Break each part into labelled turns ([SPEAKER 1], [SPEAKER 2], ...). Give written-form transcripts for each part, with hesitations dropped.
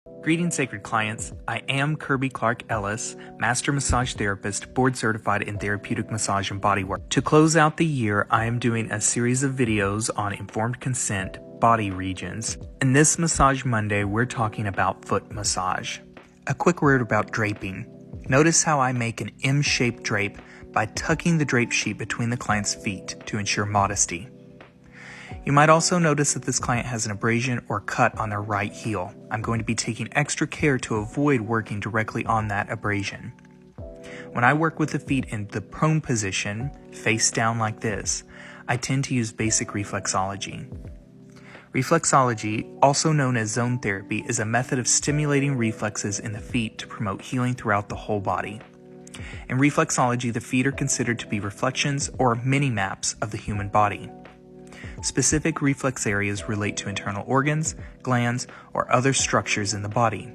[SPEAKER 1] Greetings, sacred clients. I am Kirby Clark Ellis, Master Massage Therapist, board certified in therapeutic massage and bodywork. To close out the year, I am doing a series of videos on informed consent, body regions. In this Massage Monday, we're talking about foot massage. A quick word about draping. Notice how I make an M-shaped drape by tucking the drape sheet between the client's feet to ensure modesty. You might also notice that this client has an abrasion or cut on their right heel. I'm going to be taking extra care to avoid working directly on that abrasion. When I work with the feet in the prone position, face down like this, I tend to use basic reflexology. Reflexology, also known as zone therapy, is a method of stimulating reflexes in the feet to promote healing throughout the whole body. In reflexology, the feet are considered to be reflections or mini-maps of the human body. Specific reflex areas relate to internal organs, glands, or other structures in the body.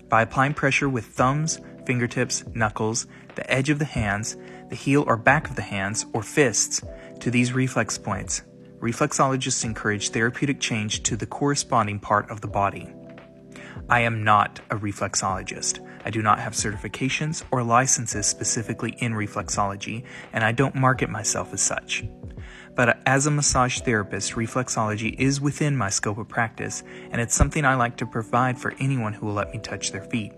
[SPEAKER 1] By applying pressure with thumbs, fingertips, knuckles, the edge of the hands, the heel or back of the hands, or fists to these reflex points, reflexologists encourage therapeutic change to the corresponding part of the body. I am not a reflexologist. I do not have certifications or licenses specifically in reflexology, and I don't market myself as such. But as a massage therapist, reflexology is within my scope of practice, and it's something I like to provide for anyone who will let me touch their feet.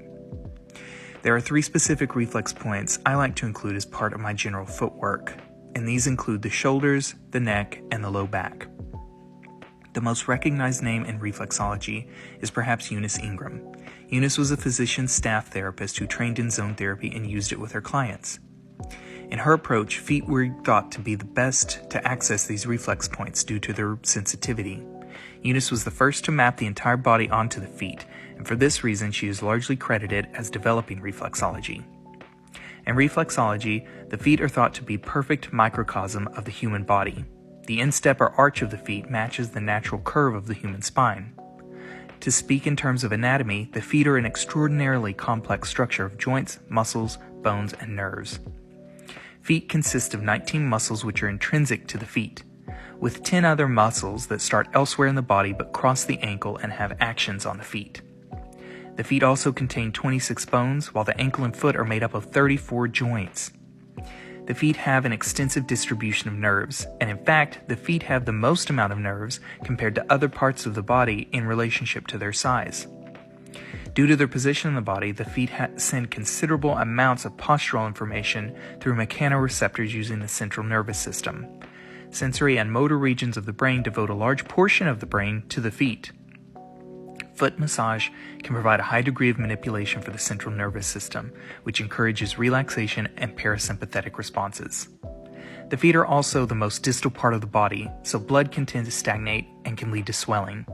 [SPEAKER 1] There are 3 specific reflex points I like to include as part of my general footwork, and these include the shoulders, the neck, and the low back. The most recognized name in reflexology is perhaps Eunice Ingram. Eunice was a physician staff therapist who trained in zone therapy and used it with her clients. In her approach, feet were thought to be the best to access these reflex points due to their sensitivity. Eunice was the first to map the entire body onto the feet, and for this reason she is largely credited as developing reflexology. In reflexology, the feet are thought to be perfect microcosm of the human body. The instep or arch of the feet matches the natural curve of the human spine. To speak in terms of anatomy, the feet are an extraordinarily complex structure of joints, muscles, bones, and nerves. Feet consist of 19 muscles which are intrinsic to the feet, with 10 other muscles that start elsewhere in the body but cross the ankle and have actions on the feet. The feet also contain 26 bones, while the ankle and foot are made up of 34 joints. The feet have an extensive distribution of nerves, and in fact, the feet have the most amount of nerves compared to other parts of the body in relationship to their size. Due to their position in the body, the feet send considerable amounts of postural information through mechanoreceptors using the central nervous system. Sensory and motor regions of the brain devote a large portion of the brain to the feet. Foot massage can provide a high degree of manipulation for the central nervous system, which encourages relaxation and parasympathetic responses. The feet are also the most distal part of the body, so blood can tend to stagnate and can lead to swelling.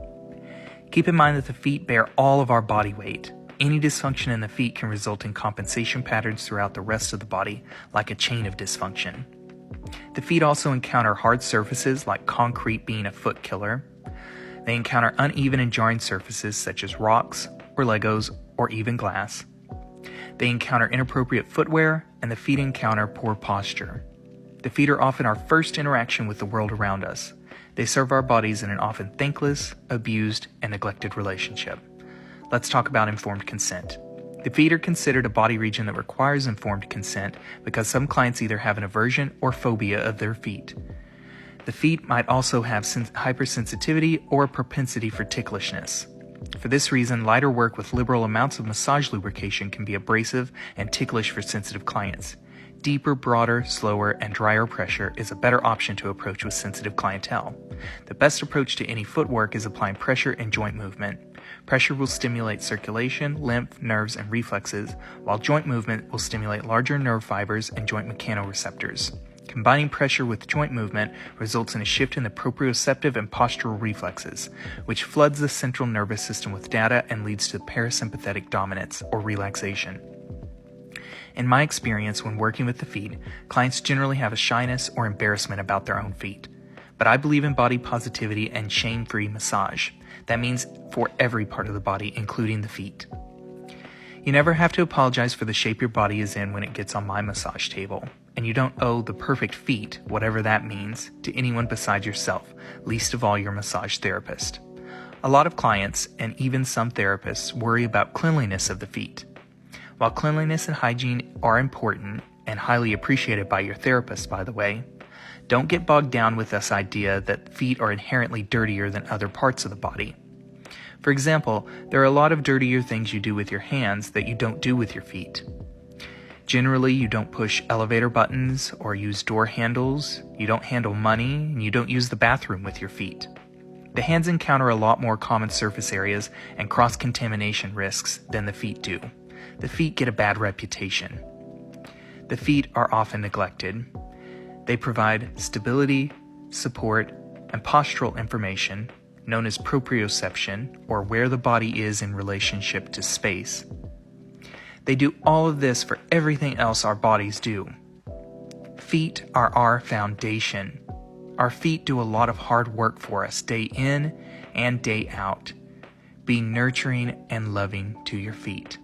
[SPEAKER 1] Keep in mind that the feet bear all of our body weight. Any dysfunction in the feet can result in compensation patterns throughout the rest of the body, like a chain of dysfunction. The feet also encounter hard surfaces, like concrete being a foot killer. They encounter uneven and jarring surfaces, such as rocks, or Legos, or even glass. They encounter inappropriate footwear, and the feet encounter poor posture. The feet are often our first interaction with the world around us. They serve our bodies in an often thankless, abused, and neglected relationship. Let's talk about informed consent. The feet are considered a body region that requires informed consent because some clients either have an aversion or phobia of their feet. The feet might also have hypersensitivity or a propensity for ticklishness. For this reason, lighter work with liberal amounts of massage lubrication can be abrasive and ticklish for sensitive clients. Deeper, broader, slower, and drier pressure is a better option to approach with sensitive clientele. The best approach to any footwork is applying pressure and joint movement. Pressure will stimulate circulation, lymph, nerves, and reflexes, while joint movement will stimulate larger nerve fibers and joint mechanoreceptors. Combining pressure with joint movement results in a shift in the proprioceptive and postural reflexes, which floods the central nervous system with data and leads to parasympathetic dominance or relaxation. In my experience when working with the feet, clients generally have a shyness or embarrassment about their own feet. But I believe in body positivity and shame-free massage. That means for every part of the body, including the feet. You never have to apologize for the shape your body is in when it gets on my massage table. And you don't owe the perfect feet, whatever that means, to anyone besides yourself, least of all your massage therapist. A lot of clients, and even some therapists, worry about cleanliness of the feet. While cleanliness and hygiene are important and highly appreciated by your therapist, by the way, don't get bogged down with this idea that feet are inherently dirtier than other parts of the body. For example, there are a lot of dirtier things you do with your hands that you don't do with your feet. Generally, you don't push elevator buttons or use door handles, you don't handle money, and you don't use the bathroom with your feet. The hands encounter a lot more common surface areas and cross-contamination risks than the feet do. The feet get a bad reputation. The feet are often neglected. They provide stability, support, and postural information, known as proprioception, or where the body is in relationship to space. They do all of this for everything else our bodies do. Feet are our foundation. Our feet do a lot of hard work for us day in and day out. Be nurturing and loving to your feet.